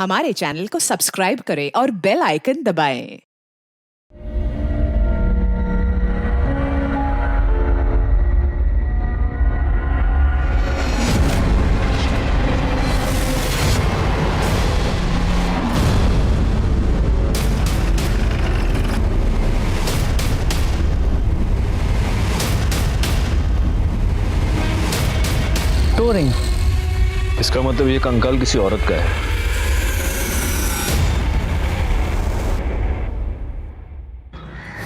हमारे चैनल को सब्सक्राइब करें और बेल आइकन दबाएं। टोरिंग, इसका मतलब ये कंकाल किसी औरत का है।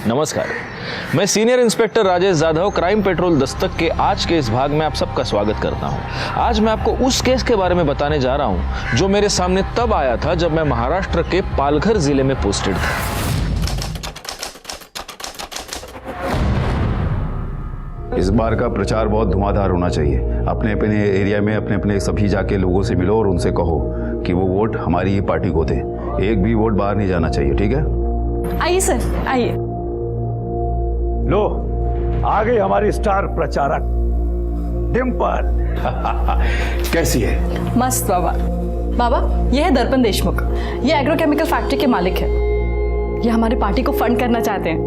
नमस्कार, मैं senior inspector Rajesh Yadav crime petrol Dastak के आज के इस भाग में आप सबका स्वागत करता हूं। आज मैं आपको उस केस के बारे में बताने जा रहा हूं जो मेरे सामने तब आया था जब मैं महाराष्ट्र के पालघर जिले में पोस्टेड था। इस बार का प्रचार बहुत धुआंधार होना चाहिए। अपने अपने एरिया में अपने अपने सभी जाके लोगों से मिलो और उनसे कहो कि वो वोट हमारी ही पार्टी को दें। एक भी वोट बाहर नहीं जाना चाहिए, ठीक है? आइए सर, आइए। लो आ गई हमारी स्टार प्रचारक डिम्पल। कैसी है? मस्त बाबा। बाबा, ये है दर्पण देशमुख। ये एग्रोकेमिकल फैक्ट्री के मालिक है। ये हमारी पार्टी को फंड करना चाहते हैं।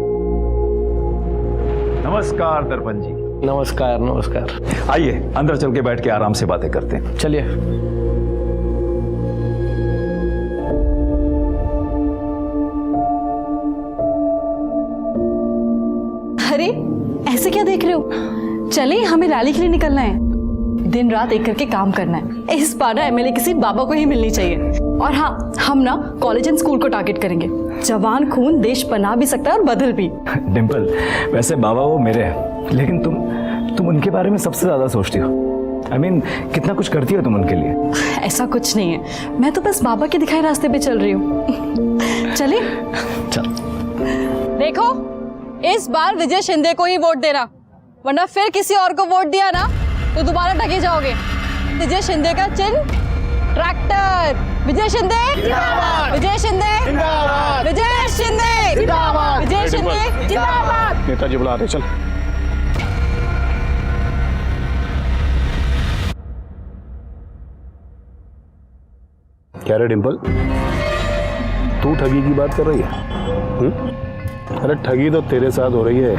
नमस्कार दर्पण जी। नमस्कार नमस्कार। आइए अंदर चल के बैठ के आराम से बातें करते हैं। चलिए। अरे ऐसे क्या देख रहे हो? चले, हमें रैली के लिए निकलना है। दिन रात एक करके काम करना है। इस बार ना एमएलए की सीट बाबा को ही मिलनी चाहिए। और हाँ, हम ना कॉलेज एंड स्कूल को टारगेट करेंगे। जवान खून देश बना भी सकता है और बदल भी। डिम्पल, वैसे बाबा वो मेरे हैं, लेकिन तुम उनके बारे में सबसे ज्यादा सोचती हो। I mean, कितना कुछ करती हो तुम उनके लिए। ऐसा कुछ नहीं है, मैं तो बस बाबा के दिखाए रास्ते पे चल रही हूँ। चले चल। देखो, इस बार विजय शिंदे को ही वोट देना, वरना फिर किसी और को वोट दिया ना तो दोबारा ठगे जाओगे। विजय शिंदे का चिन्ह ट्रैक्टर। विजय शिंदे जिंदाबाद, विजय शिंदे जिंदाबाद, विजय शिंदे जिंदाबाद, विजय शिंदे जिंदाबाद। नेताजी बुला रहे, चल। क्या रे डिम्पल, तू ठगी की बात कर रही है? अरे ठगी तो तेरे साथ हो रही है।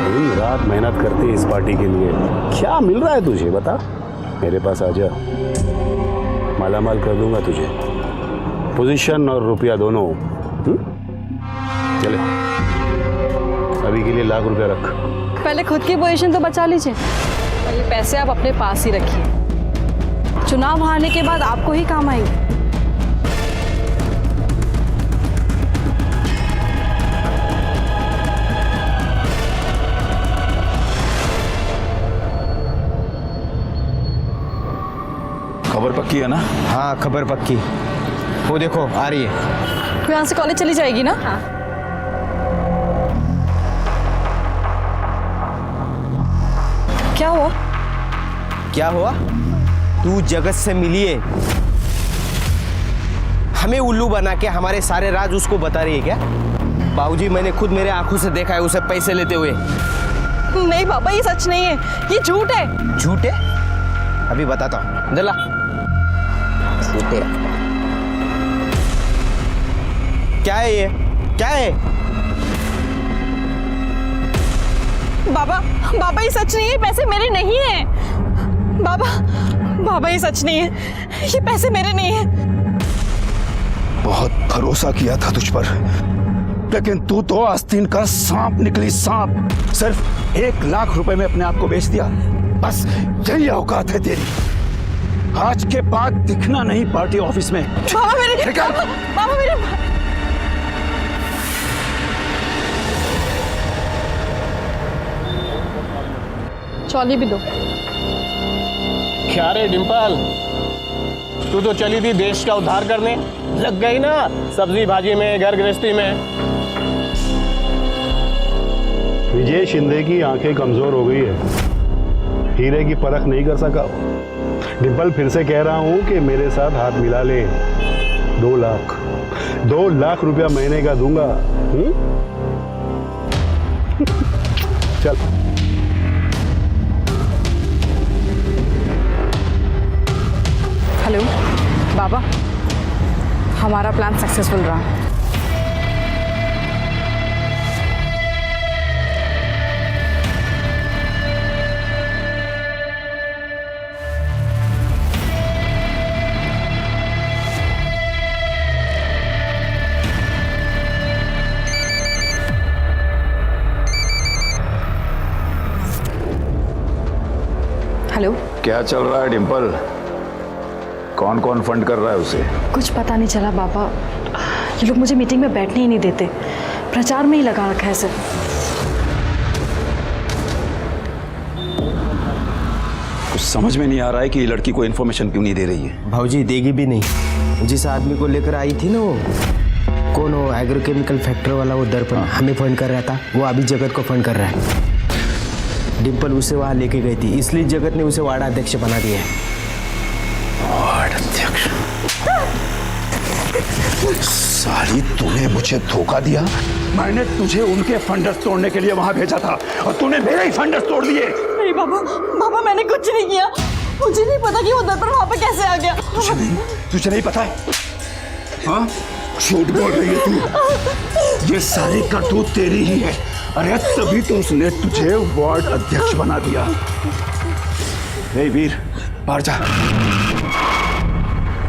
दिन रात मेहनत करती है इस पार्टी के लिए। क्या मिल रहा है तुझे, बता। मेरे पास आ जा, मालामाल कर दूंगा तुझे, पोजीशन और रुपया दोनों। चले, अभी के लिए ₹1,00,000 रख। पहले खुद की पोजीशन तो बचा लीजिए, और ये पैसे आप अपने पास ही रखिए। चुनाव हारने के बाद आपको ही काम आएंगे। खबर पक्की है ना? हाँ, खबर पक्की। वो देखो आ रही है। वो यहाँ से कॉलेज चली जाएगी ना? हाँ। क्या हुआ? क्या हुआ? तू जगत से मिली है, हमें उल्लू बना के हमारे सारे राज उसको बता रही है क्या? बाबूजी, मैंने खुद मेरे आंखों से देखा है उसे पैसे लेते हुए। नहीं बाबा, ये सच नहीं है, ये झूठ है। झूठ है? अभी बताता हूँ, जला। झूठ है। क्या है ये? क्या है? बाबा, बाबा ये सच नहीं है, पैसे मेरे नहीं है। बाबा, बाबा ये सच नहीं है, ये पैसे मेरे नहीं है। बहुत भरोसा किया था तुझ पर, लेकिन तू तो आस्तीन का सांप निकली, सांप। सिर्फ ₹1,00,000 में अपने आप को बेच दिया। बस यही औकात है तेरी। आज के बाद दिखना नहीं पार्टी ऑफिस में। बाबा मेरे, बाबा मेरे। चौली भी दो। क्या रे डिम्पल, तू तो चली थी देश का उद्धार करने, लग गई ना सब्जी भाजी में, घर गृहस्थी में। विजय शिंदे की आंखें कमजोर हो गई है, हीरे की परख नहीं कर सका। डिम्पल, फिर से कह रहा हूं कि मेरे साथ हाथ मिला ले। 2 लाख रुपया महीने का दूंगा। चल। हेलो बाबा, हमारा प्लान सक्सेसफुल रहा। हेलो, क्या चल रहा है डिम्पल? कौन कौन फंड कर रहा है उसे? कुछ पता नहीं चला बाबा, ये लोग मुझे मीटिंग में बैठने ही नहीं देते, प्रचार में ही लगा रखा है सिर्फ। कुछ समझ में नहीं आ रहा है कि ये लड़की को इन्फॉर्मेशन क्यों नहीं दे रही है। भाऊजी देगी भी नहीं। जिस आदमी को लेकर आई थी ना वो, कौन वो एग्रोकेमिकल फैक्ट्री वाला, वो दर्पण हमें फंड कर रहा था, वो अभी जगत को फंड कर रहा है। डिम्पल उसे वहां लेके गई थी, इसलिए जगत ने उसे वार्ड अध्यक्ष बना दिया है। वार्ड अध्यक्ष? साली, तूने मुझे धोखा दिया। मैंने तुझे उनके फंडर्स तोड़ने के लिए वहां भेजा था और तूने मेरे ही फंडर्स तोड़ दिए। नहीं बाबा, बाबा मैंने कुछ नहीं किया, मुझे नहीं पता कि वो दर्पण वहां पे कैसे आ गया। तुझे नहीं पता है? हाँ, झूठ बोल रही है तू। ये सारी करतूत तेरी ही है। अरे तभी तो उसने तुझे वार्ड अध्यक्ष बना दिया। हे वीर, बाहर जा।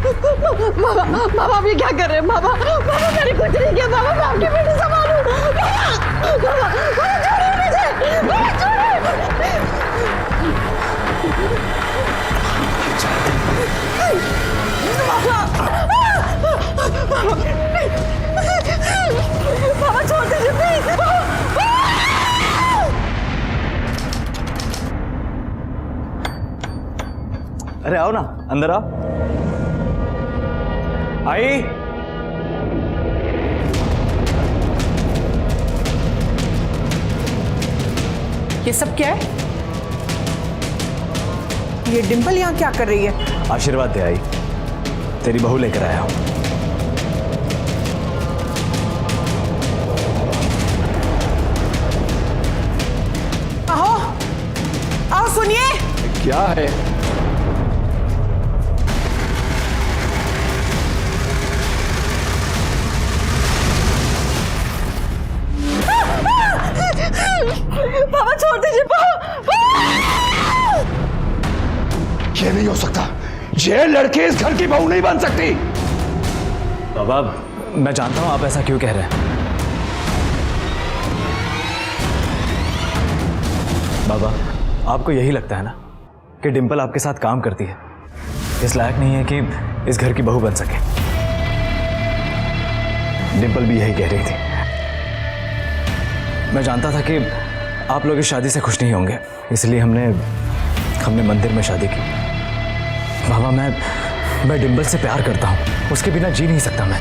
बाबा, बाबा आप ये क्या कर रहे हैं? बाबा, बाबा मैंने कुछ नहीं किया। बाबा मैं आपकी बेटी संभालूं। बाबा, बाबा छोड़िए मुझे, बाबा छोड़िए। बाबा छोड़ दीजिए प्लीज। अरे आओ ना, अंदर आओ। आई, ये सब क्या है? ये डिम्पल यहाँ क्या कर रही है? आशीर्वाद दे आई, तेरी बहू लेकर आया हूं। आओ, आओ सुनिए। क्या है? बाबा छोड़ दीजिए। ये नहीं हो सकता। ये लड़की इस घर की बहू नहीं बन सकती। बाबा, मैं जानता हूं आप ऐसा क्यों कह रहे हैं। बाबा, आपको यही लगता है ना कि डिम्पल आपके साथ काम करती है, इस लायक नहीं है कि इस घर की बहू बन सके। डिम्पल भी यही कह रही थी। मैं जानता था कि आप लोग इस शादी से खुश नहीं होंगे, इसलिए हमने मंदिर में शादी की। बाबा, मैं डिम्पल से प्यार करता हूं, उसके बिना जी नहीं सकता मैं।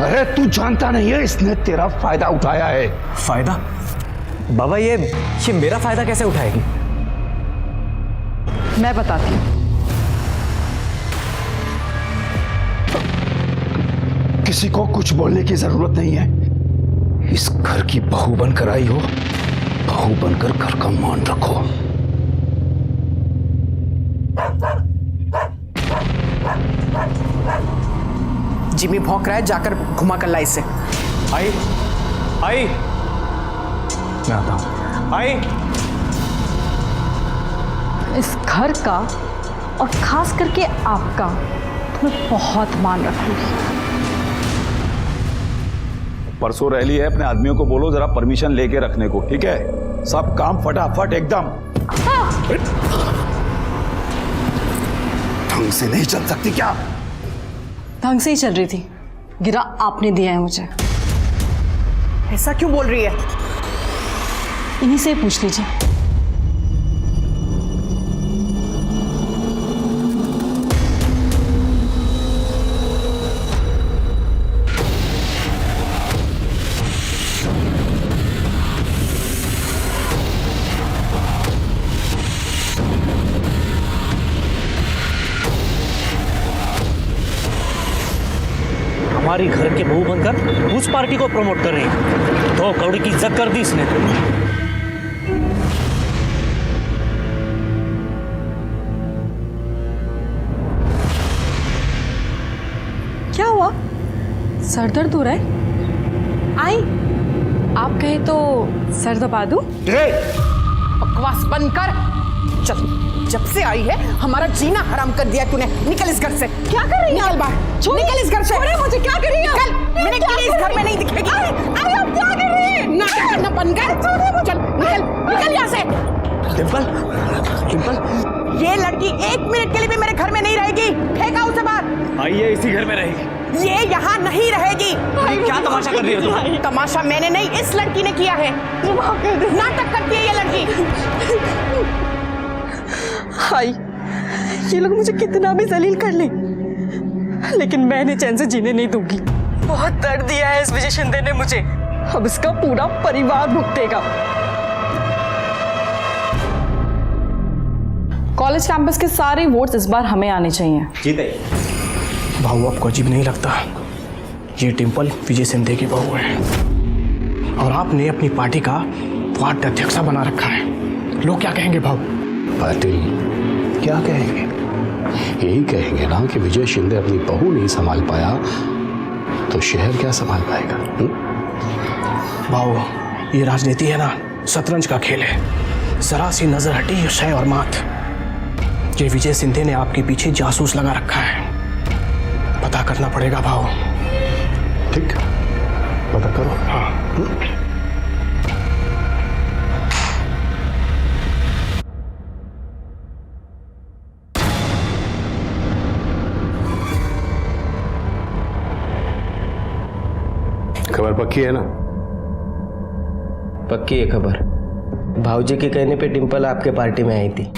अरे तू जानता नहीं है, इसने तेरा फायदा उठाया है। फायदा? बाबा, ये मेरा फायदा कैसे उठाएगी? मैं बताती हूँ। किसी को कुछ बोलने की जरूरत नहीं है। इस घर की बहू बनकर आई हो, बहू बनकर घर का मान रखो। जिमी भौंक रहा है, जाकर घुमा कर ला इसे। आई, मैं आता हूं। आई, इस घर का और खास करके आपका तो मैं बहुत मान रखूंगी। परसों रैली है, अपने आदमियों को बोलो जरा परमिशन लेके रखने को, ठीक है? सब काम फटाफट एकदम। ढंग से नहीं चल सकती क्या? ढंग से ही चल रही थी, गिरा आपने दिया है मुझे। ऐसा क्यों बोल रही है? इन्हीं से पूछ लीजिए। हमारी घर के बहू बनकर उस पार्टी को प्रमोट कर रही है, तो कौड़ी की इज्जत कर दी इसने। क्या हुआ? सर दर्द हो रहा है? आई, आप कहे तो सर दबा दूं? बकवास बंद कर। चल, जब से आई है हमारा जीना हराम कर दिया तूने। निकल इस घर से। क्या कर रही है? निकल बाहर। निकल इस घर से। छोड़े मुझे। क्या कर रही है? निकल। मैंने कहा इस घर में नहीं दिखेगी। अरे आप क्या कर रही है? नाटक करना बंद कर। चल निकल, निकल यहाँ से। डिम्पल, डिम्पल, ये लड़की 1 मिनट के लिए भी मेरे घर में नहीं रहेगी। फेंका उसे बाहर। आइए इसी घर में रहेगी। ये यहाँ नहीं रहेगी। क्या तमाशा कर रही हो तुम? तमाशा मैंने नहीं, इस लड़की ने किया है। नाटक करती है ये लड़की। हाय, ये लोग मुझे कितना भी जलील कर ले, लेकिन मैं इन्हें चैन से जीने नहीं दूंगी। बहुत दर्द दिया है इस विजय शिंदे ने मुझे, अब इसका पूरा परिवार भुगतेगा। कॉलेज कैंपस के सारे वोट्स इस बार हमें आने चाहिए। भाऊ आपको अजीब नहीं लगता? ये डिम्पल विजय शिंदे की बहू है और आपने अपनी पार्टी का वार्ड अध्यक्ष बना रखा है। लोग क्या कहेंगे भाऊ? पाटिल क्या कहेंगे? यही कहेंगे ना कि विजय शिंदे अपनी बहू नहीं संभाल पाया तो शहर क्या संभाल पाएगा? भाऊ, ये राजनीति है ना, शतरंज का खेल है। जरा सी नजर हटी ये शय और मात। ये विजय शिंदे ने आपके पीछे जासूस लगा रखा है। पता करना पड़ेगा भाऊ। ठीक, पता करो। हाँ। खबर पक्की है ना? पक्की है खबर। भाऊजी के कहने पे डिम्पल आपके पार्टी में आई थी।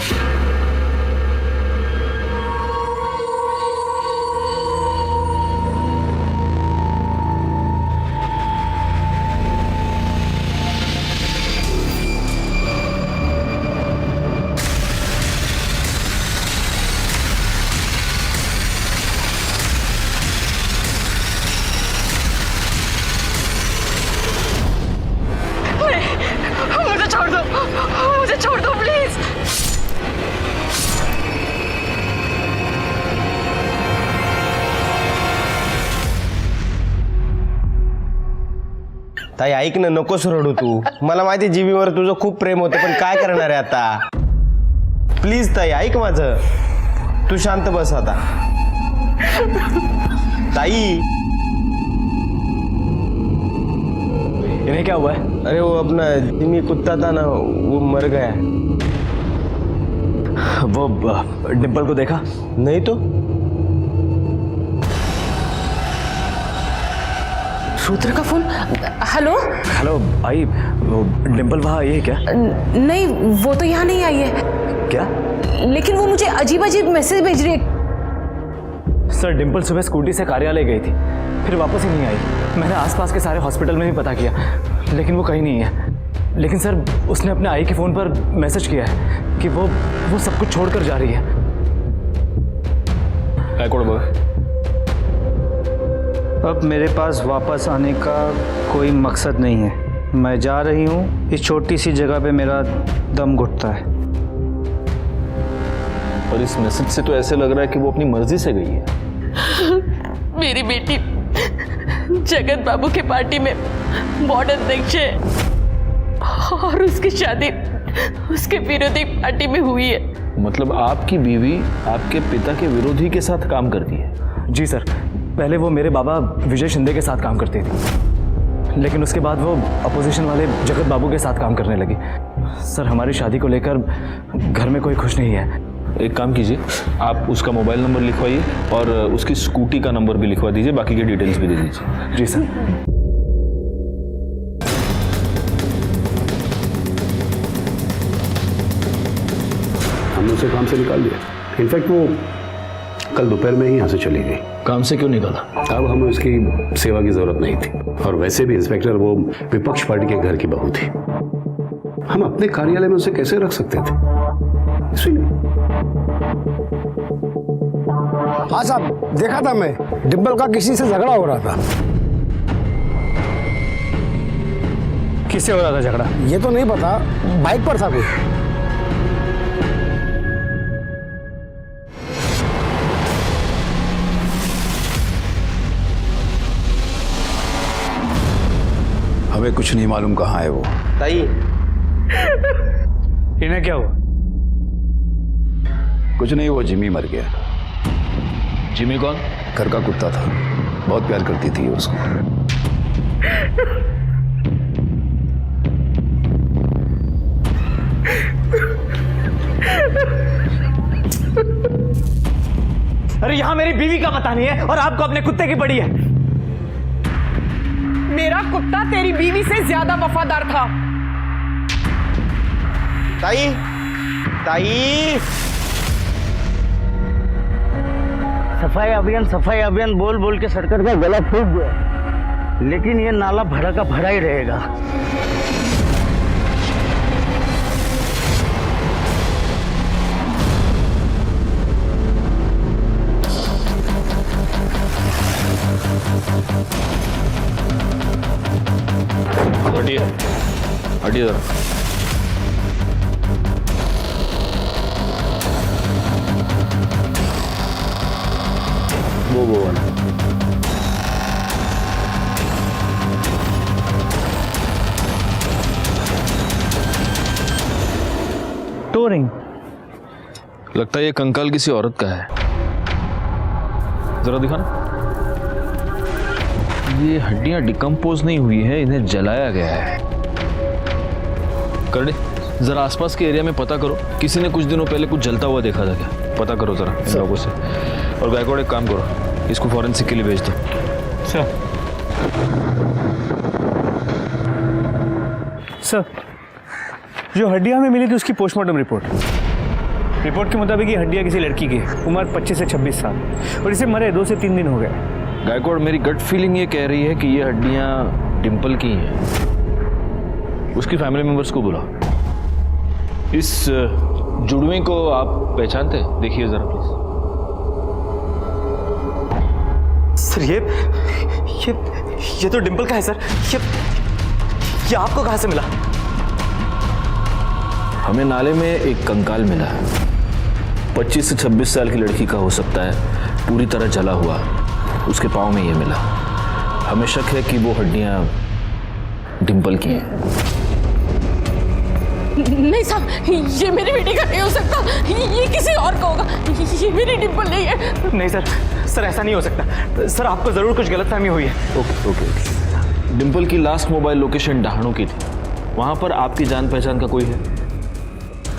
मुझे छोड़ दो प्लीज। ताई ऐक ना, नकोस रडू तू। मला माहिती जीबीवर तुझं खूप प्रेम होतं, पण काय करणार आहे आता? प्लीज ताई ऐक माझं, तू शांत बस आता। ताई, इन्हें क्या हुआ है? अरे वो अपना जिमी कुत्ता था ना, वो मर गया। वो डिम्पल को देखा? नहीं तो। रुद्र का फोन। हेलो हेलो आई, वो डिम्पल वहाँ आई है क्या? नहीं, वो तो यहाँ नहीं आई है। क्या? लेकिन वो मुझे अजीब अजीब मैसेज भेज रही है। सर, डिम्पल सुबह स्कूटी से कार्यालय गई थी, फिर वापस ही नहीं आई। मैंने आसपास के सारे हॉस्पिटल में भी पता किया, लेकिन वो कहीं नहीं है। लेकिन सर, उसने अपने आई के फ़ोन पर मैसेज किया है कि वो सब कुछ छोड़कर जा रही है। अब मेरे पास वापस आने का कोई मकसद नहीं है। मैं जा रही हूँ। इस छोटी सी जगह पे मेरा दम घुटता है। और इस मैसेज से तो ऐसे लग रहा है कि वो अपनी मर्जी से गई है। मेरी बेटी जगत बाबू के पार्टी में वार्ड अध्यक्ष है और उसकी शादी उसके विरोधी पार्टी में हुई है। मतलब आपकी बीवी आपके पिता के विरोधी के साथ काम करती है? जी सर, पहले वो मेरे बाबा विजय शिंदे के साथ काम करती थी, लेकिन उसके बाद वो अपोजिशन वाले जगत बाबू के साथ काम करने लगी। सर, हमारी शादी को लेकर घर में कोई खुश नहीं है। एक काम कीजिए, आप उसका मोबाइल नंबर लिखवाइए और उसकी स्कूटी का नंबर भी लिखवा दीजिए, बाकी की डिटेल्स भी दे दीजिए। जी सर। हमने उसे काम से निकाल दिया। इनफैक्ट वो कल दोपहर में ही यहाँ से चली गई। काम से क्यों निकाला? अब हमें उसकी सेवा की जरूरत नहीं थी, और वैसे भी इंस्पेक्टर वो विपक्ष पार्टी के घर की बहू थी। हम अपने कार्यालय में उसे कैसे रख सकते थे, इसलिए। हाँ साहब, देखा था मैं, डिम्पल का किसी से झगड़ा हो रहा था। किससे हो रहा था झगड़ा? ये तो नहीं पता, बाइक पर था कोई। हमें कुछ नहीं मालूम कहाँ है वो। ताई इन्हें क्या हुआ? कुछ नहीं, वो जिमी मर गया। जिमी कौन? घर का कुत्ता था, बहुत प्यार करती थी उसको। अरे यहाँ मेरी बीवी का पता नहीं है और आपको अपने कुत्ते की पड़ी है। मेरा कुत्ता तेरी बीवी से ज्यादा वफादार था। ताई ताई सफाई अभियान बोल बोल के सरकार का गला फूट गया, लेकिन ये नाला भरा का भरा ही रहेगा। हटिए हटिए जरा। वो वाला टोरिंग लगता है ये कंकाल किसी औरत का है। जरा दिखाना। ये हड्डियां डिकम्पोज नहीं हुई है, इन्हें जलाया गया है। करने जरा आसपास के एरिया में पता करो, किसी ने कुछ दिनों पहले कुछ जलता हुआ देखा था क्या? पता करो जरा इन लोगों से। और गायकवाड़ एक काम करो, इसको फॉरेंसिक के लिए भेज दो। सर, जो हड्डियां हमें मिली थी उसकी पोस्टमार्टम रिपोर्ट के मुताबिक ये हड्डियां किसी लड़की की है, उम्र 25 से 26 साल, और इसे मरे 2 से 3 दिन हो गए। गायकवाड़, मेरी गट फीलिंग ये कह रही है कि ये हड्डियां डिंपल की हैं। उसकी फैमिली मेंबर्स को बुला। इस जुड़वे को आप पहचानते हैं? देखिए जरा प्लीज। सर ये तो डिंपल का है सर। ये आपको कहां से मिला? हमें नाले में एक कंकाल मिला है, 25 से 26 साल की लड़की का हो सकता है, पूरी तरह जला हुआ। उसके पाँव में ये मिला। हमें शक है कि वो हड्डियां डिंपल की हैं। नहीं साहब, ये मेरी बेटी का नहीं हो सकता, ये किसी और का होगा। ये मेरी डिंपल नहीं है। नहीं सर ऐसा नहीं हो सकता। सर आपको जरूर कुछ गलतफहमी हुई है। ओके। डिंपल की लास्ट मोबाइल लोकेशन डहाणू की थी, वहां पर आपकी जान पहचान का कोई है?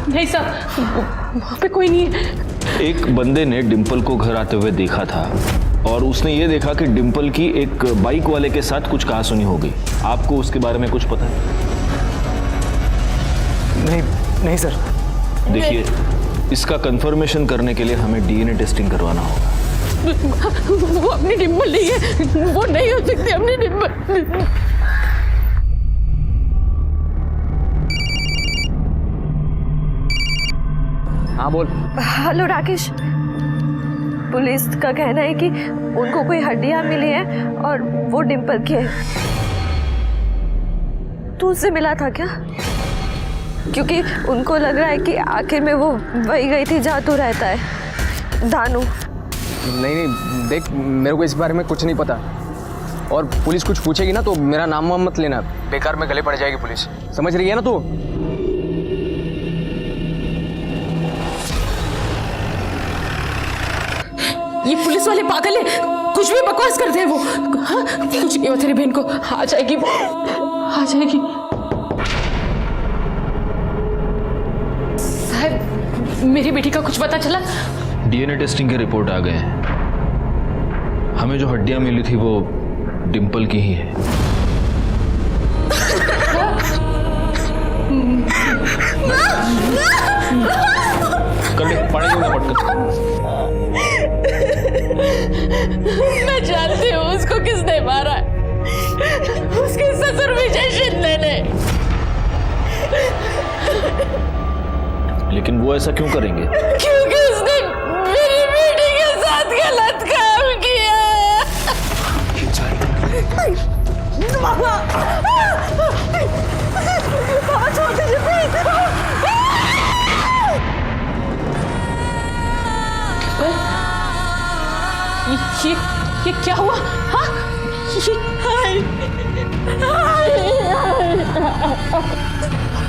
नहीं साहब, वहाँ पे कोई नहीं है। एक बंदे ने डिंपल को घर आते हुए देखा था और उसने ये देखा कि डिंपल की एक बाइक वाले के साथ कुछ कहासुनी हो गई। आपको उसके बारे में कुछ पता है? नहीं सर। देखिए, इसका कंफर्मेशन करने के लिए हमें डीएनए टेस्टिंग करवाना होगा। वो अपनी डिंपल नहीं है, वो नहीं हो सकती अपनी डिंपल। हाँ बोल। हेलो राकेश, पुलिस का कहना है कि उनको कोई हड्डियां मिली हैं और वो डिंपल की है। तू उससे मिला था क्या? क्योंकि उनको लग रहा है कि आखिर में वो वही गई थी जहाँ तू रहता है, दानू। नहीं देख, मेरे को इस बारे में कुछ नहीं पता, और पुलिस कुछ पूछेगी ना तो मेरा नाम वाम मत लेना, बेकार में गले पड़ जाएगी पुलिस। समझ रही है ना तू? ये पुलिस वाले पागल है, कुछ भी बकवास करते हैं वो। हाँ, कुछ नहीं होता तेरी बहन को, आ जाएगी वो, आ जाएगी। साहब, मेरी बेटी का कुछ पता चला? डीएनए टेस्टिंग के रिपोर्ट आ गए हैं। हमें जो हड्डियां मिली थी वो डिंपल की ही है। कर ले, पानी दूंगा पटकन। मैं जानती हूँ उसको किसने मारा है, उसके ससुर विजय शिंदे ने। लेकिन वो ऐसा क्यों करेंगे? क्योंकि उसने मेरी बेटी के साथ गलत काम किया है। बाबा छोड़ दीजिए प्लीज। ये क्या हुआ? हाँ,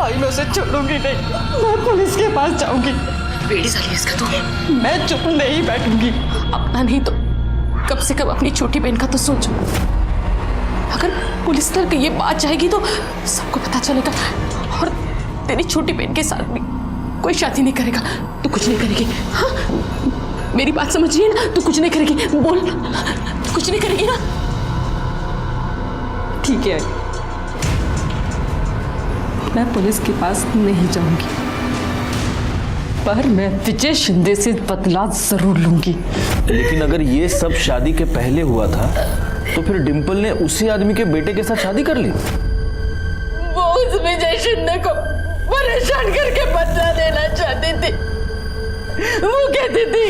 आई मैं उसे छोड़ूंगी नहीं, मैं पुलिस के पास जाऊंगी। बेड़ी साली इसका तो। मैं चुप नहीं बैठूंगी। अपना नहीं तो कब से कब अपनी छोटी बहन का तो सोचो। अगर पुलिस तक ये बात जाएगी तो सबको पता चलेगा और तेरी छोटी बहन के साथ भी कोई शादी नहीं करेगा। तू कुछ नहीं करेगी, हाँ? मेरी बात समझ रही है ना? तू कुछ नहीं करेगी, बोल। तू कुछ नहीं करेगी ना? ठीक है, मैं पुलिस के पास नहीं जाऊंगी, पर मैं विजय शिंदे से बदला जरूर लूंगी। लेकिन अगर ये सब शादी के पहले हुआ था तो फिर डिंपल ने उसी आदमी के बेटे के साथ शादी कर ली। वो उस विजय शिंदे को परेशान करके बदला देना चाहती थी। वो कहती थी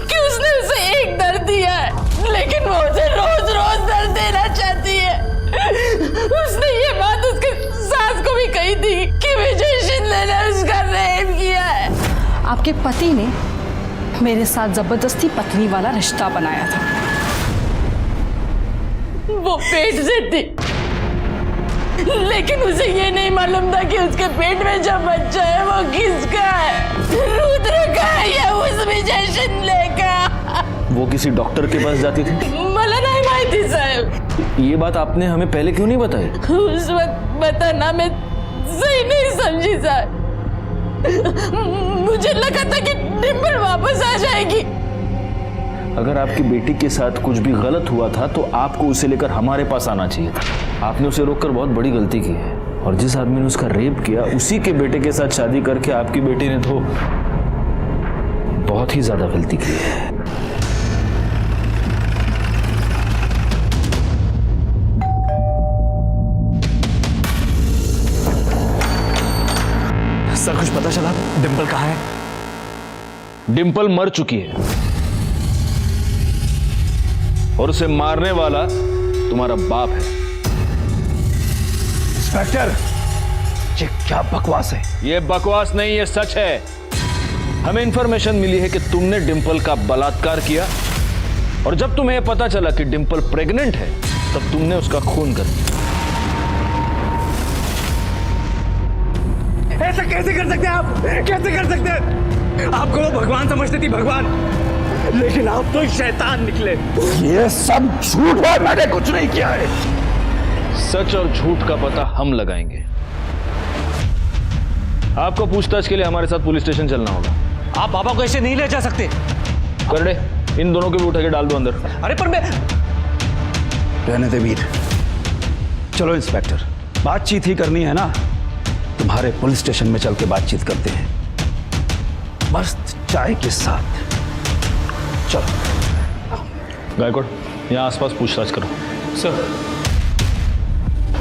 कि उसने उसे एक दर्द दिया है, लेकिन वो उसे रोज रोज दर्द देना चाहती है। उसने ये बात उसके सास को भी कही थी कि विजय शिंदे ने उसका रेप किया है। आपके पति ने मेरे साथ जबरदस्ती पत्नी वाला रिश्ता बनाया था। वो पेट से थी, लेकिन उसे ये नहीं मालूम था कि उसके पेट में जो बच्चा है वो किसका है, रुद्र का है या उस विजय शिंदे का। वो किसी डॉक्टर के पास जाती थी? मला नहीं माहिती साहब। ये बात आपने हमें पहले क्यों नहीं बताई? उस वक्त बताना मैं सही नहीं समझी साहब। मुझे लगा था कि डिंपल वापस आ जाएगी। अगर आपकी बेटी के साथ कुछ भी गलत हुआ था तो आपको उसे लेकर हमारे पास आना चाहिए था। आपने उसे रोककर बहुत बड़ी गलती की है, और जिस आदमी ने उसका रेप किया उसी के बेटे के साथ शादी करके आपकी बेटी ने तो बहुत ही ज्यादा गलती की है। सर कुछ पता चला डिंपल कहाँ है? डिंपल मर चुकी है और उसे मारने वाला तुम्हारा बाप है। इंस्पेक्टर, ये क्या बकवास है? ये बकवास नहीं, ये सच है। हमें इंफॉर्मेशन मिली है कि तुमने डिंपल का बलात्कार किया, और जब तुम्हें पता चला कि डिंपल प्रेग्नेंट है तब तुमने उसका खून कर दिया। ऐसा कैसे कर सकते हैं आप? कैसे कर सकते हैं? आपको वो भगवान समझती थी, भगवान, लेकिन आप तो शैतान निकले। ये सब झूठ है, मैंने कुछ नहीं किया है। सच और झूठ का पता हम लगाएंगे। आपको पूछताछ के लिए हमारे साथ पुलिस स्टेशन चलना होगा। आप बाबा को ऐसे नहीं ले जा सकते। करड़े, इन दोनों को भी उठा के डाल दो अंदर। अरे पर मैं रहने दे वीर। चलो इंस्पेक्टर, बातचीत ही करनी है ना, तुम्हारे पुलिस स्टेशन में चल के बातचीत करते हैं, मस्त चाय के साथ। चलो। गायकवाड़, यहाँ आसपास पूछताछ करो। सर,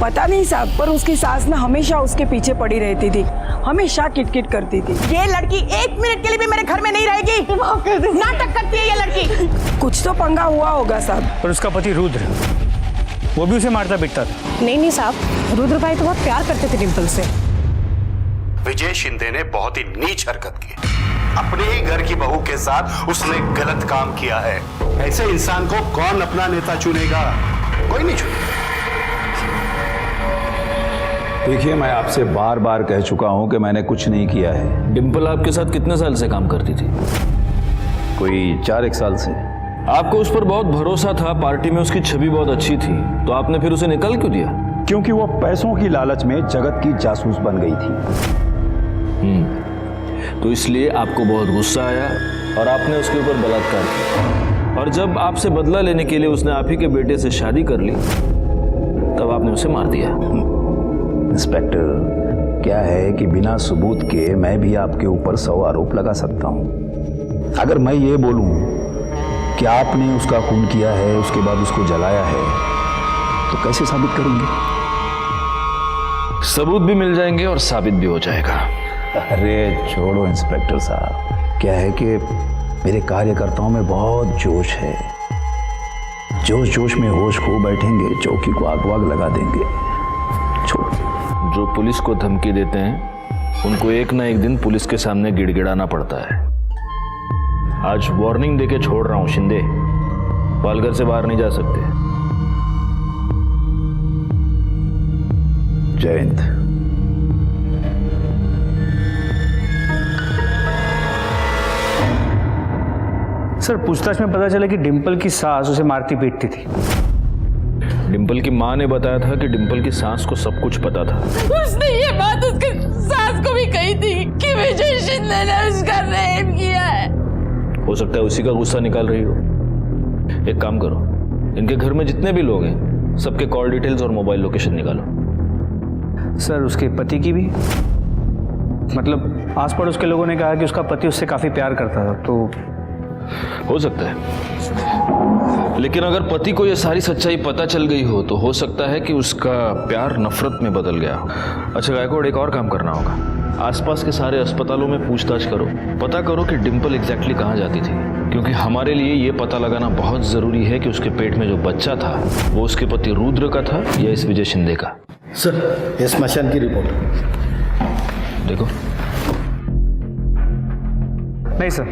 पता नहीं साहब, पर उसकी सास ना हमेशा उसके पीछे पड़ी रहती थी, हमेशा किटकिट करती थी। ये लड़की एक मिनट के लिए भी मेरे घर में नहीं रहेगी। नाटक करती है ये लड़की। कुछ तो पंगा हुआ होगा साहब। पर उसका पति रुद्र, वो भी उसे मारता पीटता था। नहीं साहब, रुद्र भाई तो बहुत प्यार करते थे डिंपल से। विजय शिंदे ने बहुत ही नीच हरकत की। अपने ही घर की बहू के साथ उसने गलत काम किया है। ऐसे इंसान को कौन अपना नेता चुनेगा? कोई नहीं चुनेगा। देखिए, मैं आपसे बार बार कह चुका हूं कि मैंने कुछ नहीं किया है। डिंपल आपके साथ कितने साल से काम करती थी? कोई 4-1 साल से। आपको उस पर बहुत भरोसा था, पार्टी में उसकी छवि बहुत अच्छी थी, तो आपने फिर उसे निकाल क्यों दिया? क्योंकि वो पैसों की लालच में जगत की जासूस बन गई थी। तो इसलिए आपको बहुत गुस्सा आया और आपने उसके ऊपर बलात्कार किया, और जब आपसे बदला लेने के लिए उसने आप ही के बेटे से शादी कर ली तब आपने उसे मार दिया। इंस्पेक्टर, क्या है कि बिना सबूत के मैं भी आपके ऊपर 100 आरोप लगा सकता हूं। अगर मैं ये बोलूं कि आपने उसका खून किया है, उसके बाद उसको जलाया है, तो कैसे साबित करेंगे? सबूत भी मिल जाएंगे और साबित भी हो जाएगा। अरे छोड़ो इंस्पेक्टर साहब, क्या है कि मेरे कार्यकर्ताओं में बहुत जोश है। जोश जोश में होश खो बैठेंगे, चौकी को आग वाग लगा देंगे। छोड़ो। जो पुलिस को धमकी देते हैं उनको एक ना एक दिन पुलिस के सामने गिड़गिड़ाना पड़ता है। आज वार्निंग देके छोड़ रहा हूं शिंदे, पालघर से बाहर नहीं जा सकते। जयंत। सर पूछताछ में पता चला कि डिम्पल की सास उसे मारती पीटती थी। डिम्पल की माँ ने बताया था कि डिम्पल की सास को सब कुछ पता था। उसने ये बात उसके सास को भी कही थी कि विजय शिंदे ने उसका रेप किया है। हो सकता है उसी का गुस्सा निकाल रही हो। एक काम करो, इनके घर में जितने भी लोग हैं सबके कॉल डिटेल्स और मोबाइल लोकेशन निकालो। सर उसके पति की भी, मतलब आस पड़ोस के लोगों ने कहा कि उसका पति उससे काफी प्यार करता था, तो हो सकता है, लेकिन अगर पति को यह सारी सच्चाई पता चल गई हो तो हो सकता है कि उसका प्यार नफरत में बदल गया हो। अच्छा गायकवाड़, एक और काम करना होगा। आसपास के सारे अस्पतालों में पूछताछ करो, पता करो कि डिम्पल एग्जैक्टली कहाँ जाती थी, क्योंकि हमारे लिए ये पता लगाना बहुत जरूरी है कि उसके पेट में जो बच्चा था वो उसके पति रुद्र का था या इस विजय शिंदे का। सर ये स्मशान की रिपोर्ट। देखो। नहीं सर,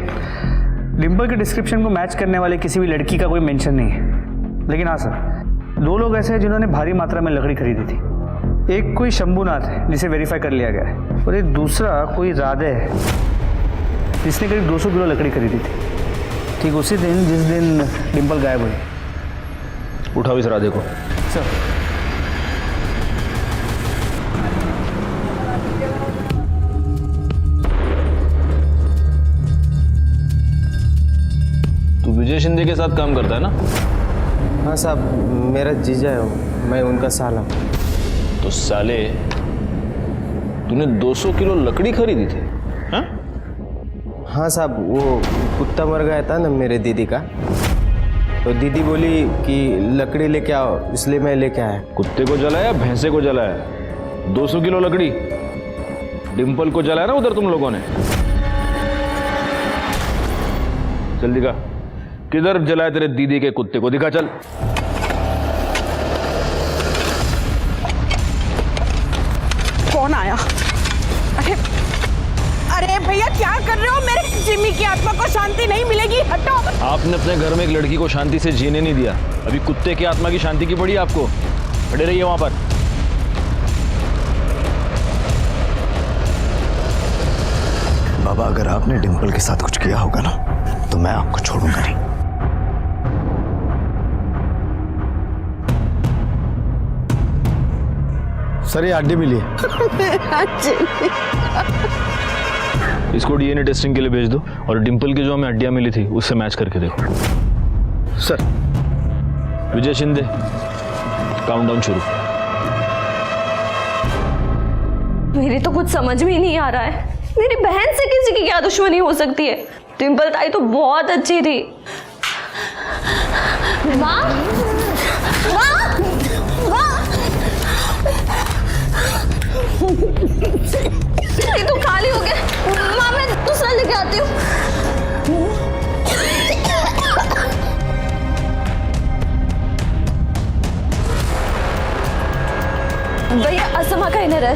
डिम्पल के डिस्क्रिप्शन को मैच करने वाले किसी भी लड़की का कोई मेंशन नहीं है। लेकिन हाँ सर, 2 लोग ऐसे हैं जिन्होंने भारी मात्रा में लकड़ी खरीदी थी। एक कोई शंभुनाथ है जिसे वेरीफाई कर लिया गया है, और एक दूसरा कोई राधे है जिसने करीब 200 किलो लकड़ी खरीदी थी, ठीक उसी दिन जिस दिन डिम्पल गायब हुई। उठाओ इस राधे को। सर तू विजय शिंदे के साथ काम करता है ना? हाँ साहब, मेरा जीजा है वो, मैं उनका साला। तो साले तूने 200 किलो लकड़ी खरीदी थी? हाँ? हाँ साहब, वो कुत्ता मर गया था ना मेरे दीदी का, तो दीदी बोली कि लकड़ी लेके आओ, इसलिए मैं लेके आया। कुत्ते को जलाया, भैंसे को जलाया? 200 किलो लकड़ी डिम्पल को जलाया ना उधर तुम लोगों ने? चल दिखा, किधर जलाया तेरे दीदी के कुत्ते को, दिखा चल। कौन आया? अरे अरे भैया क्या कर रहे हो? मेरे जिम्मी की आत्मा को शांति नहीं मिलेगी, हटो। आपने अपने घर में एक लड़की को शांति से जीने नहीं दिया, अभी कुत्ते की आत्मा की शांति की पड़ी आपको। खड़े रहिए वहां पर। बाबा, अगर आपने डिम्पल के साथ कुछ किया होगा ना तो मैं आपको छोड़ूंगा नहीं। सर ये हड्डी मिली है। इसको डीएनए टेस्टिंग के लिए भेज दो और डिम्पल की जो हमें हड्डियां मिली थी उससे मैच करके देखो। सर। विजय शिंदे, काउंटडाउन शुरू। मेरी तो कुछ समझ में ही नहीं आ रहा है, मेरी बहन से किसी की क्या दुश्मनी हो सकती है? डिम्पल ताई तो बहुत अच्छी थी। माँ, माँ, माँ, ये तो खाली हो गया। माँ, मैं दूसरा लेके आती हूँ। भैया असमा का इनर है,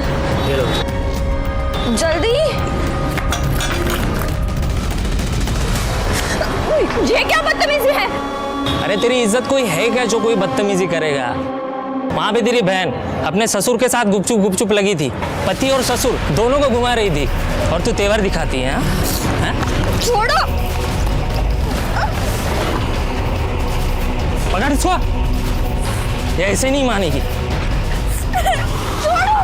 जल्दी। ये क्या बदतमीजी है? अरे तेरी इज्जत कोई है क्या जो कोई बदतमीजी करेगा? वहां पे तेरी बहन अपने ससुर के साथ गुपचुप गुपचुप लगी थी, पति और ससुर दोनों को घुमा रही थी, और तू तेवर दिखाती है? छोड़ो। पकड़ इसको, ये ऐसे नहीं मानेगी। छोड़ो।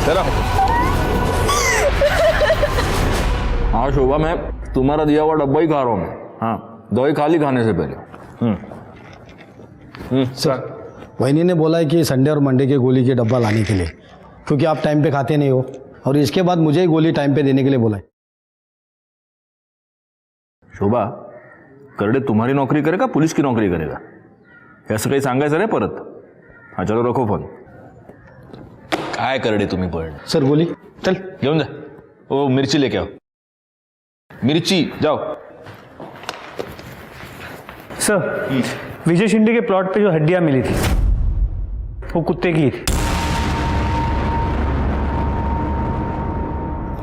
चलो। हाँ शोभा, मैं तुम्हारा दिया हुआ डब्बा ही खा रहा हूँ। हाँ, दवाई खाली खाने से पहले। सर, वहीनी ने बोला है कि संडे और मंडे के गोली के डब्बा लाने के लिए, क्योंकि आप टाइम पे खाते नहीं हो, और इसके बाद मुझे ही गोली टाइम पे देने के लिए बोला है। शोभा, करडे तुम्हारी नौकरी करेगा पुलिस की नौकरी करेगा असं काही सांगायचं रे परत? हाँ चलो रखो फोन। काय करडे तुम्ही पण? सर गोली चल घेऊन जा। ओ मिर्ची लेके आओ, मिर्ची जाओ। सर, विजय शिंदे के प्लॉट पे जो हड्डियां मिली थी वो कुत्ते की थी।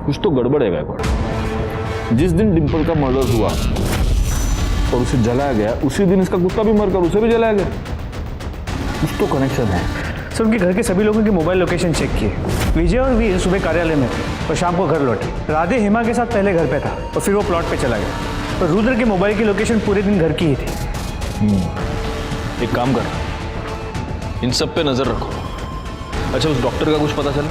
कुछ तो गड़बड़ है गायकवाड़। जिस दिन डिम्पल का मर्डर हुआ और उसे जलाया गया, उसी दिन इसका कुत्ता भी मरकर उसे भी जलाया गया। कुछ तो कनेक्शन है। सर उनके घर के सभी लोगों की मोबाइल लोकेशन चेक किए। विजय और वीर सुबह कार्यालय में थे और शाम को घर लौटे। राधे हेमा के साथ पहले घर पे था और फिर वो प्लॉट पे चला गया। और रुद्र के मोबाइल की लोकेशन पूरे दिन घर की ही थी। एक काम कर, इन सब पे नजर रखो। अच्छा, उस डॉक्टर का कुछ पता चला?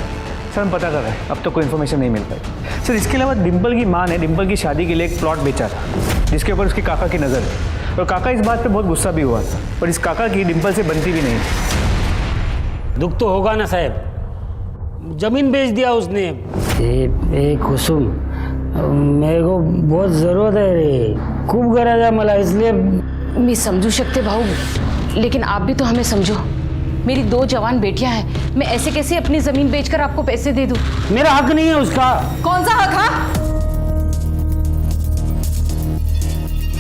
सर हम पता कर रहे हैं, अब तक कोई इन्फॉर्मेशन नहीं मिल पाई। सर इसके अलावा डिम्पल की माँ ने डिम्पल की शादी के लिए एक प्लॉट बेचा था जिसके ऊपर उसके काका की नज़र है। और काका इस बात पे बहुत गुस्सा भी हुआ था और इस काका की डिम्पल से बनती भी नहीं थी। दुख तो होगा ना साहब, जमीन बेच दिया उसने। ए कुसुम, मेरे को बहुत जरूरत है रे, खूब गरज है मला, इसलिए मी समझू शकते भाऊ, लेकिन आप भी तो हमें समझो। मेरी 2 जवान बेटियां हैं, मैं ऐसे कैसे अपनी जमीन बेचकर आपको पैसे दे दूं? मेरा हक नहीं है उसका। कौन सा हक? हाँ,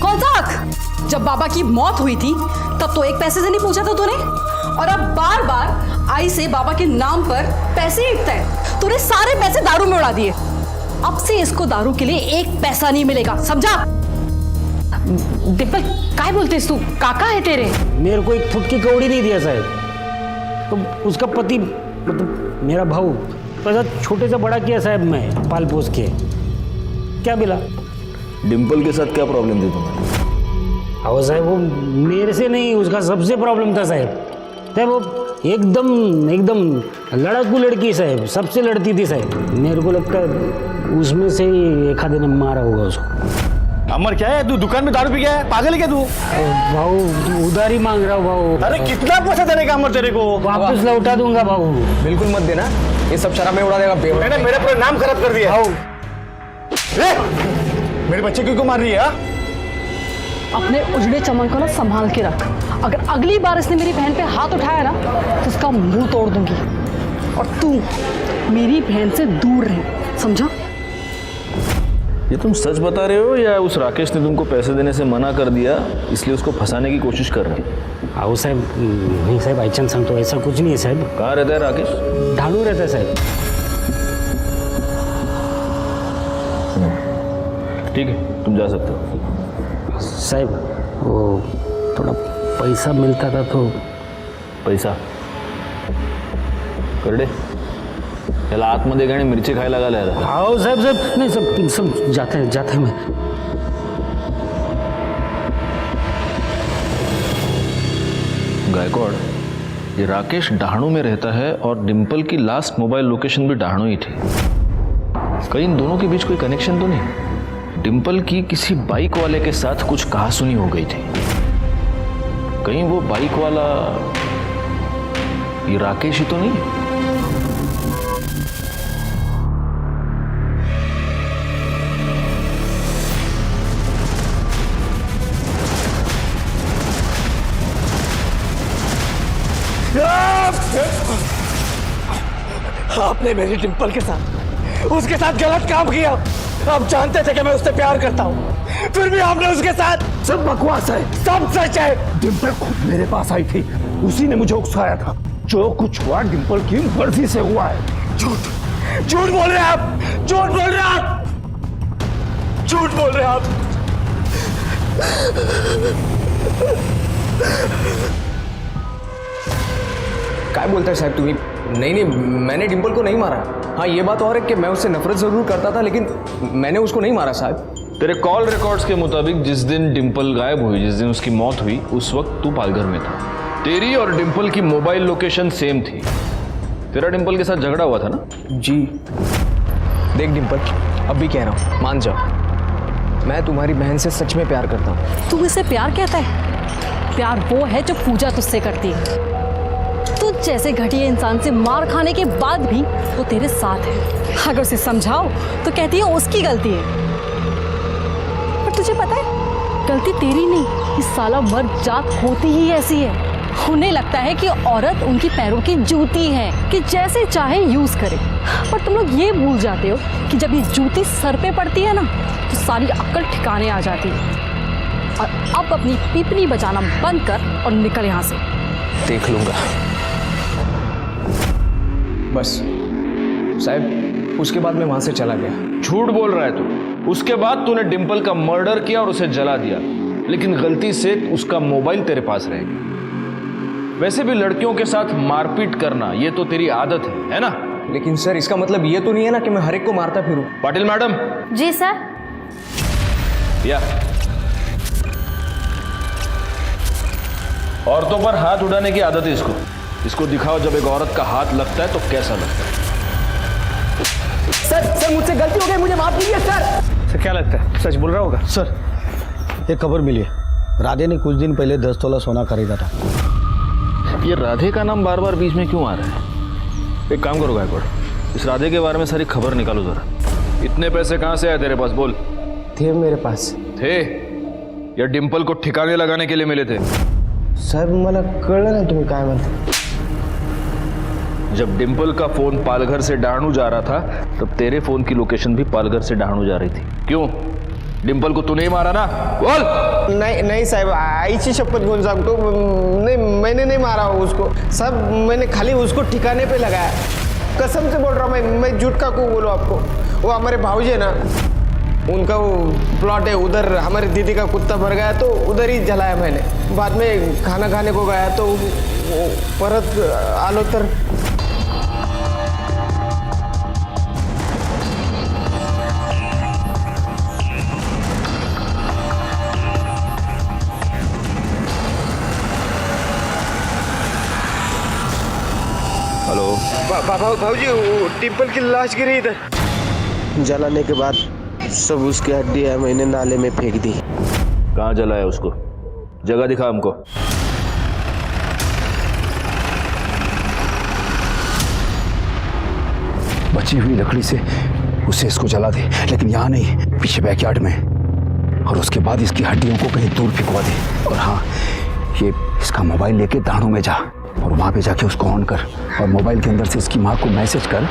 कौन सा हक? जब बाबा की मौत हुई थी तब तो एक पैसे से नहीं पूछा था तूने, और अब बार बार आई से बाबा के नाम पर पैसे ईंटता है। तूने सारे पैसे दारू में उड़ा दिए। अब से इसको दारू के लिए 1 पैसा नहीं मिलेगा, समझा? डिम्पल काय बोलतेस तू? काका है तेरे। मेरे को एक फुट की कौड़ी नहीं दिया साहब, तो उसका पति मतलब मेरा भाऊ पैसा छोटे से बड़ा किया साहब, मैं पाल पोस के। क्या मिला? डिम्पल के साथ क्या प्रॉब्लम थी तुम्हें? हाँ साहब, वो मेरे से नहीं, उसका सबसे प्रॉब्लम था साहब। साहब वो एकदम लड़ाकू लड़की साहब, सबसे लड़ती थी साहब। मेरे को लगता है उसमें से ही एक आधे ने मारा होगा उसको। अमर क्या है, तू दुकान में दारू पी गया है? पागल है क्या तू? भाऊ उधार ही मांग रहा हूँ भाऊ। अरे कितना पैसा देने का अमर तेरे को? वापस लौटा दूंगा भाऊ। बिल्कुल मत देना, ये सब शराब में उड़ा देगा। मैंने मेरा पूरा नाम खराब कर दिया। भाऊ मेरे बच्चे क्यों मार रही है? अपने उजड़े चमन को ना संभाल के रख। अगर अगली बार इसने मेरी बहन पे हाथ उठाया ना तो उसका मुंह तोड़ दूंगी। और तू मेरी बहन से दूर रहे, समझा? ये तुम सच बता रहे हो या उस राकेश ने तुमको पैसे देने से मना कर दिया इसलिए उसको फंसाने की कोशिश कर रहे हो? आओ साहब, नहीं साहब, बाईचांस संग तो ऐसा कुछ नहीं है साहब। कहाँ रहता है राकेश? ढालू रहता है साहब। ठीक है, तुम जा सकते हो। साहब वो थोड़ा पैसा मिलता था तो। पैसा करडे त्याला आतमध्ये गाणी मिरची खायला घालायला. आओ साहब साहब, नहीं सब जाते हैं मैं. गायकवाड़, ये राकेश डहाणू में रहता है और डिम्पल की लास्ट मोबाइल लोकेशन भी डहाणू ही थी. कहीं इन दोनों के बीच कोई कनेक्शन तो नहीं? डिम्पल की किसी बाइक वाले के साथ कुछ कहासुनी हो गई थी. कहीं वो बाइक वाला ये राकेश ही तो नहीं? आपने मेरी डिम्पल के साथ उसके साथ गलत काम किया. आप जानते थे कि मैं उससे प्यार करता हूँ, फिर भी आपने उसके साथ. सब बकवास है, सब सच है. डिम्पल खुद मेरे पास आई थी, उसी ने मुझे उकसाया था. जो कुछ हुआ डिम्पल की मर्जी से हुआ है. झूठ झूठ बोल रहे हैं आप, झूठ बोल रहे हैं आप, झूठ बोल रहे हैं आप. क्या बोलते हैं साहब तुम्ही? नहीं, मैंने डिम्पल को नहीं मारा. हाँ, ये बात और है कि मैं उससे नफरत जरूर करता था, लेकिन मैंने उसको नहीं मारा साहब. तेरे कॉल रिकॉर्ड्स के मुताबिक जिस दिन डिम्पल गायब हुई, जिस दिन उसकी मौत हुई, उस वक्त तू पालघर में था. तेरी और डिम्पल की मोबाइल लोकेशन सेम थी. तेरा डिम्पल के साथ झगड़ा हुआ था ना? जी. देख डिम्पल, अब भी कह रहा हूँ, मान जाओ, मैं तुम्हारी बहन से सच में प्यार करता हूँ. तू इसे प्यार कहता है? प्यार वो है जो पूजा तुझसे करती है. तू जैसे घटिया इंसान से मार खाने के बाद भी वो तेरे साथ है. अगर उसे समझाओ तो कहती है उसकी गलती है. पर तुझे पता है, गलती तेरी नहीं, इस साला मर्द जात होती ही ऐसी है. उन्हें लगता है कि औरत उनकी पैरों की जूती है, कि जैसे चाहे यूज करे. पर तुम लोग ये भूल जाते हो कि जब ये जूती सर पे पड़ती है ना, तो सारी अक्ल ठिकाने आ जाती है. और अब अपनी पीपनी बजाना बंद कर और निकल यहाँ से. देख लूंगा. बस साहब उसके बाद मैं वहां से चला गया। झूठ बोल रहा है तू। उसके बाद तूने डिंपल का मर्डर किया और उसे जला दिया, लेकिन गलती से उसका मोबाइल तेरे पास रह गया। वैसे भी लड़कियों के साथ मारपीट करना ये तो तेरी आदत है ना? लेकिन सर इसका मतलब ये तो नहीं है ना कि मैं हर एक को मारता फिरूं। पाटिल मैडम। जी सर। या औरतों पर हाथ उड़ाने की आदत है इसको। इसको दिखाओ जब एक औरत का हाथ लगता है तो कैसा लगता है। सर मुझसे गलती हो गई, मुझे माफ कीजिए सर। क्या लगता है सच बोल रहा होगा? सर एक खबर मिली है, राधे ने कुछ दिन पहले 10 तोला सोना खरीदा था। ये राधे का नाम बार बार बीच में क्यों आ रहा है? एक काम करो गायकवाड़, इस राधे के बारे में सारी खबर निकालो जरा। इतने पैसे कहाँ से आए तेरे पास? बोल। थे मेरे पास। थे या डिंपल को ठिकाने लगाने के लिए मिले थे? साहेब मला कळलं ना तुम्ही काय म्हणता। जब डिंपल का फोन पालघर से डहाणू जा रहा था तब तेरे फोन की लोकेशन भी पालघर से डहाणू जा रही थी। क्यों? डिंपल को तूने ही मारा ना? बोल। नहीं नहीं साहब, आईची शपथ घेऊन सांगतो, नहीं मैंने नहीं मारा उसको साहब, मैंने खाली उसको ठिकाने पे लगाया, कसम से बोल रहा हूँ मैं झूठ का क्यों बोलूँ आपको। वो हमारे भाऊजी है ना, उनका वो प्लॉट है उधर, हमारी दीदी का कुत्ता भर गया तो उधर ही जलाया मैंने। बाद में खाना खाने को गया तो वो परत आलो तर हेलो भाऊजी, टिम्पल की लाश गिरी इधर। जलाने के बाद सब उसकी हड्डियां मैंने नाले में फेंक दी। कहाँ जलाया उसको? जगह दिखा हमको। बची हुई लकड़ी से उसे इसको जला दे, लेकिन यहाँ नहीं, पीछे बैकयार्ड में। और उसके बाद इसकी हड्डियों को कहीं दूर फेंकवा दे। और हाँ, ये इसका मोबाइल लेके दाणू में जा और वहाँ पे जाके उसको ऑन कर और मोबाइल के अंदर से इसकी माँ को मैसेज कर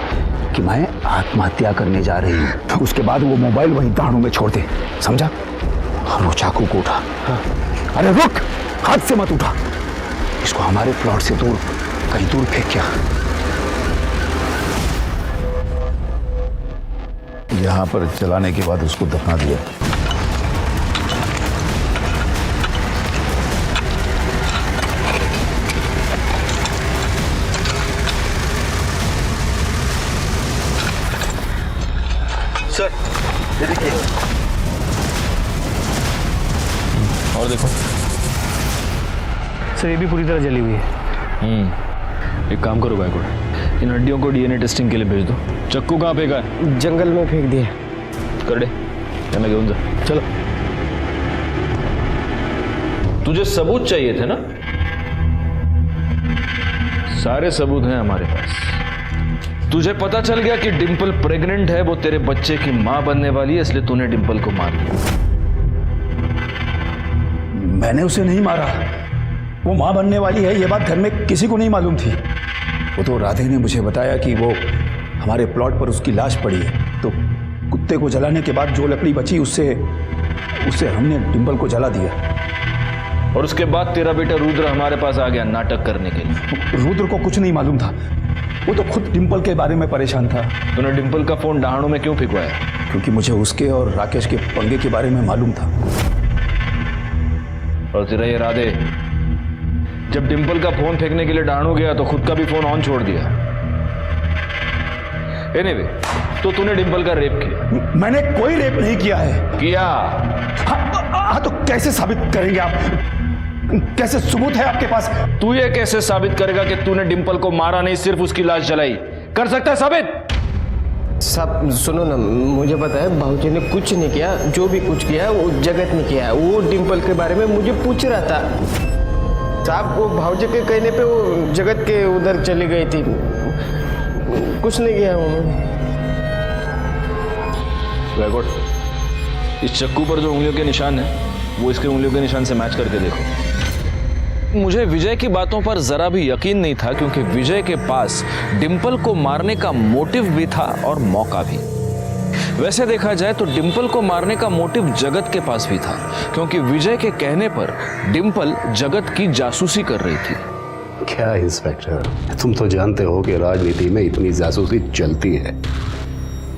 कि मैं आत्महत्या करने जा रही हूँ। उसके बाद वो मोबाइल वहीं दाणू में छोड़ दे, समझा? और वो चाकू को उठा। अरे रुक, हाथ से मत उठा, इसको हमारे प्लॉट से दूर कहीं दूर फेंक क्या। यहाँ पर जलाने के बाद उसको दफना दिया। सर ये देखिए। और देखो सर, ये भी पूरी तरह जली हुई है। एक काम करो गायकवाड़, इन हड्डियों को डीएनए टेस्टिंग के लिए भेज दो। चक्कू कहाँ फेंका है? जंगल में फेंक दिया। कर दे, मैं घेऊन जा। चलो। तुझे सबूत चाहिए थे ना? सारे सबूत हैं हमारे पास। तुझे पता चल गया कि डिंपल प्रेग्नेंट है, वो तेरे बच्चे की मां बनने वाली है, इसलिए तूने डिंपल को मार दिया। मैंने उसे नहीं मारा, वो मां बनने वाली है ये बात घर में किसी को नहीं मालूम थी। वो तो राधे ने मुझे बताया कि वो हमारे प्लॉट पर उसकी लाश पड़ी है, तो कुत्ते को जलाने के बाद जो लकड़ी बची उससे हमने डिंपल को जला दिया। और उसके बाद तेरा बेटा रुद्र हमारे पास आ गया नाटक करने के लिए। रुद्र को कुछ नहीं मालूम था, वो तो खुद डिंपल के बारे में परेशान था। तूने डिंपल का फोन डहाणू में क्यों फेंकवाया? क्योंकि मुझे उसके और राकेश के पंगे के बारे में मालूम था। और तेरा ये राधे जब डिंपल का फोन फेंकने के लिए डहाणू गया तो खुद का भी फोन ऑन छोड़ दिया। एनीवे, तो तूने डिंपल का रेप किया? मैंने कोई रेप नहीं किया है। किया? हाँ, तो कैसे साबित करेंगे आप? कैसे सबूत है आपके पास? तू ये कैसे साबित करेगा कि तूने डिंपल को मारा नहीं, सिर्फ उसकी लाश जलाई? कर सकता है साबित? सब सुनो ना, मुझे पता है भाऊजी ने कुछ नहीं किया, जो भी कुछ किया वो जगत ने किया। वो डिंपल के बारे में मुझे पूछ रहा था साहब, वो भाऊजी के कहने पे वो जगत के उधर चली गई थी, कुछ नहीं किया उन्होंने। गायकवाड़, इस चक्कू पर जो उंगलियों के निशान है वो इसके उंगलियों के निशान से मैच करके देखो। मुझे विजय की बातों पर जरा भी यकीन नहीं था, क्योंकि विजय के पास डिंपल को मारने का मोटिव भी था और मौका भी। वैसे देखा जाए तो डिंपल को मारने का मोटिव जगत के पास भी था, क्योंकि विजय के कहने पर डिंपल जगत की जासूसी कर रही थी। क्या इंस्पेक्टर, तुम तो जानते हो कि राजनीति में इतनी जासूसी चलती है।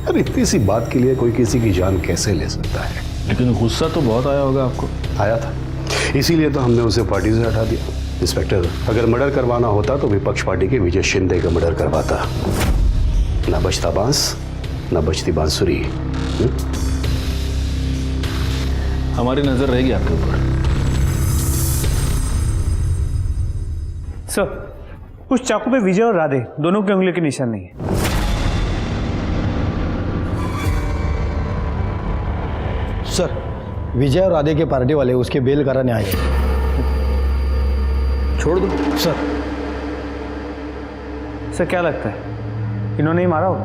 और इतनी सी बात के लिए कोई किसी की जान कैसे ले सकता है? लेकिन गुस्सा तो बहुत आया होगा आपको। आया था, इसीलिए तो हमने उसे पार्टी से हटा दिया। इंस्पेक्टर, अगर मर्डर करवाना होता तो विपक्ष पार्टी के विजय शिंदे का मर्डर करवाता। ना बचता बांस, ना बचती बांसुरी। हमारी नजर रहेगी आपके ऊपर। सर, उस चाकू पे विजय और राधे दोनों की उंगली के निशान नहीं है। सर, विजय और राधे के पार्टी वाले उसके बेल कराने आए। छोड़ दो सर। सर क्या लगता है इन्होंने ही मारा होगा?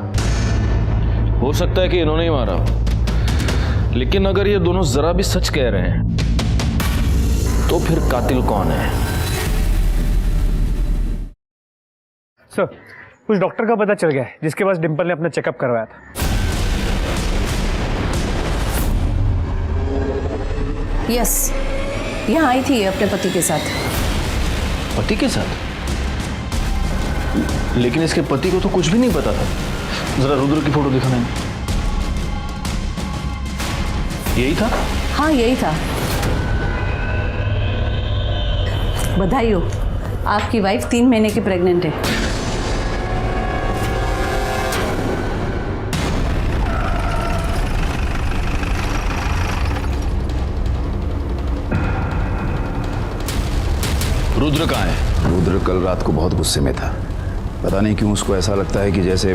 हो सकता है कि इन्होंने ही मारा हो, लेकिन अगर ये दोनों जरा भी सच कह रहे हैं तो फिर कातिल कौन है? सर, उस डॉक्टर का पता चल गया है जिसके पास डिंपल ने अपना चेकअप करवाया था। यस, यहाँ आई थी अपने पति के साथ। पति के साथ? लेकिन इसके पति को तो कुछ भी नहीं पता था। जरा रुद्र की फोटो दिखाना है। यही था? हाँ यही था। बधाई हो, आपकी वाइफ 3 महीने की प्रेग्नेंट है। रुद्र कहाँ है? रुद्र कल रात को बहुत गुस्से में था। पता नहीं क्यों उसको ऐसा लगता है कि जैसे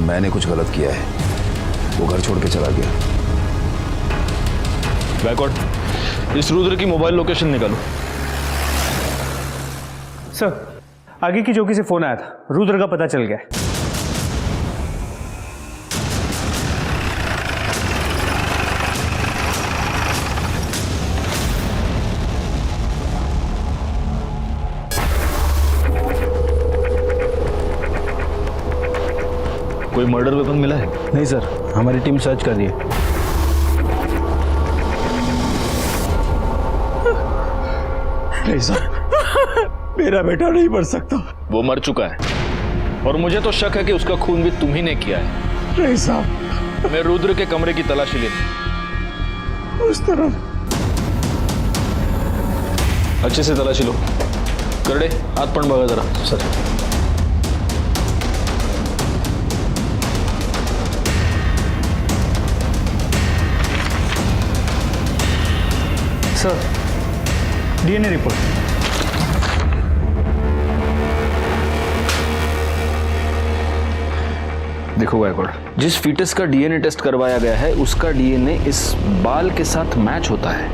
मैंने कुछ गलत किया है। वो घर छोड़ के चला गया। बैकवर्ड, इस रुद्र की मोबाइल लोकेशन निकालो। सर, आगे की चौकी से फोन आया था, रुद्र का पता चल गया। कोई मर्डर वेपन मिला है? नहीं सर, हमारी टीम सर्च कर रही है। नहीं सर, मेरा बेटा नहीं मर सकता। वो मर चुका है और मुझे तो शक है कि उसका खून भी तुम ही ने किया है। नहीं साहब, मैं रुद्र के कमरे की तलाशी ले। उस तरफ अच्छे से तलाशी लो। करड़े, हाथ पण बघा जरा। सर। Sir, DNA report. देखो गायकवाड़, जिस फीटस का डीएनए टेस्ट करवाया गया है उसका डीएनए इस बाल के साथ मैच होता है।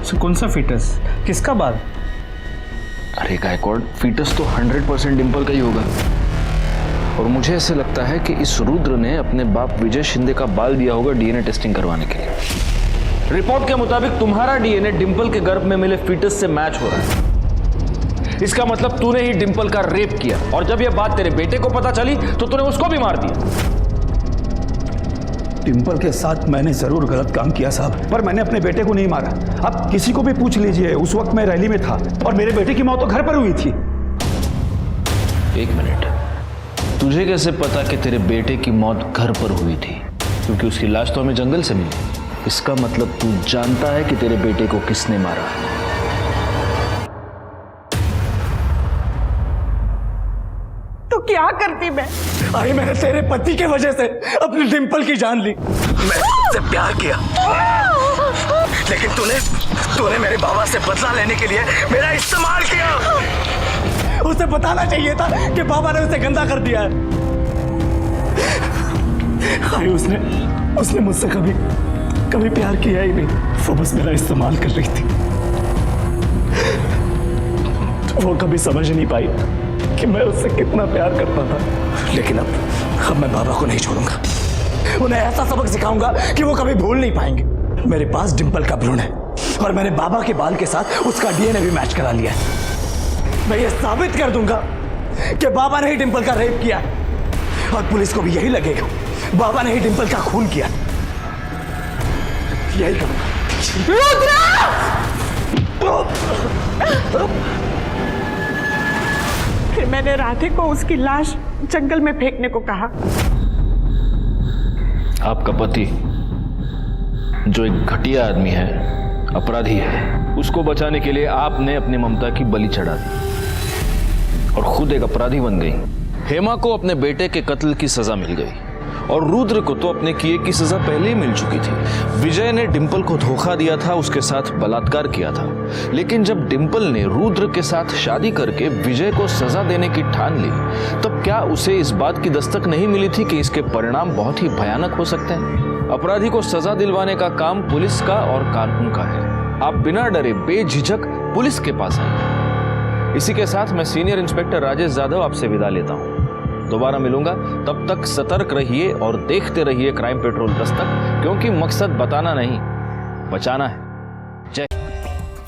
सर, कौन सा फीटस? किसका बाल? अरे गायकवाड़, फीटस तो 100% डिंपल का ही होगा। और मुझे ऐसे लगता है कि इस रुद्र ने अपने बाप विजय शिंदे का बाल दिया होगा डीएनए टेस्टिंग करवाने के लिए। रिपोर्ट के मुताबिक तुम्हारा डीएनए डिंपल के गर्भ में मिले फीटस से मैच हो रहा है। इसका मतलब तूने ही डिंपल का रेप किया, और जब यह बात तेरे बेटे को पता चली तो तूने उसको भी मार दिया। डिंपल के साथ मैंने जरूर गलत काम किया साहब, पर मैंने अपने बेटे को नहीं मारा। आप किसी को भी पूछ लीजिए, उस वक्त मैं रैली में था और मेरे बेटे की मौत तो घर पर हुई थी। एक मिनट, तुझे कैसे पता कि तेरे बेटे की मौत घर पर हुई थी? क्योंकि उसकी लाश तो हमें जंगल से मिली। इसका मतलब तू जानता है कि तेरे बेटे को किसने मारा है। तो क्या करती मैं? अरे मैंने तेरे पति के वजह से अपनी डिंपल की जान ली। मैं तुझसे प्यार किया, लेकिन तूने मेरे बाबा से बदला लेने के लिए मेरा इस्तेमाल किया। उसे बताना चाहिए था कि बाबा ने उसे गंदा कर दिया है। अरे उसने मुझसे कभी प्यार किया ही नहीं। वो बस मेरा इस्तेमाल कर रही थी। वो कभी समझ नहीं पाई कि मैं उससे कितना प्यार करता था। लेकिन अब मैं बाबा को नहीं छोड़ूंगा। उन्हें ऐसा सबक सिखाऊंगा कि वो कभी भूल नहीं पाएंगे। मेरे पास डिंपल का भ्रूण है और मैंने बाबा के बाल के साथ उसका डीएनए भी मैच करा लिया है। मैं ये साबित कर दूंगा कि बाबा ने ही डिंपल का रेप किया और पुलिस को भी यही लगेगा बाबा ने ही डिंपल का खून किया। यही करूंगा। रुद्र! फिर मैंने राधे को उसकी लाश जंगल में फेंकने को कहा। आपका पति जो एक घटिया आदमी है, अपराधी है, उसको बचाने के लिए आपने अपनी ममता की बलि चढ़ा दी और खुद एक अपराधी बन गई। हेमा को अपने बेटे के कत्ल की सजा मिल गई और रुद्र को तो अपने किए की सजा पहले ही मिल चुकी थी। विजय ने डिंपल को धोखा दिया था, उसके साथ बलात्कार किया था, लेकिन जब डिंपल ने रुद्र के साथ शादी करके विजय को सजा देने की ठान ली, तब क्या उसे इस बात की दस्तक नहीं मिली थी कि इसके परिणाम बहुत ही भयानक हो सकते हैं। अपराधी को सजा दिलवाने का काम पुलिस का और कानून का है। आप बिना डरे बेझिझक पुलिस के पास आइए। इसी के साथ मैं सीनियर इंस्पेक्टर राजेश जाधव आपसे विदा लेता हूं। दोबारा मिलूंगा, तब तक सतर्क रहिए और देखते रहिए क्राइम पेट्रोल दस्तक, क्योंकि मकसद बताना नहीं, बचाना है। जय।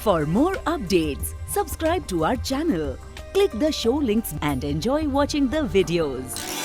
For more updates, subscribe to our channel, click the show links and enjoy watching the videos.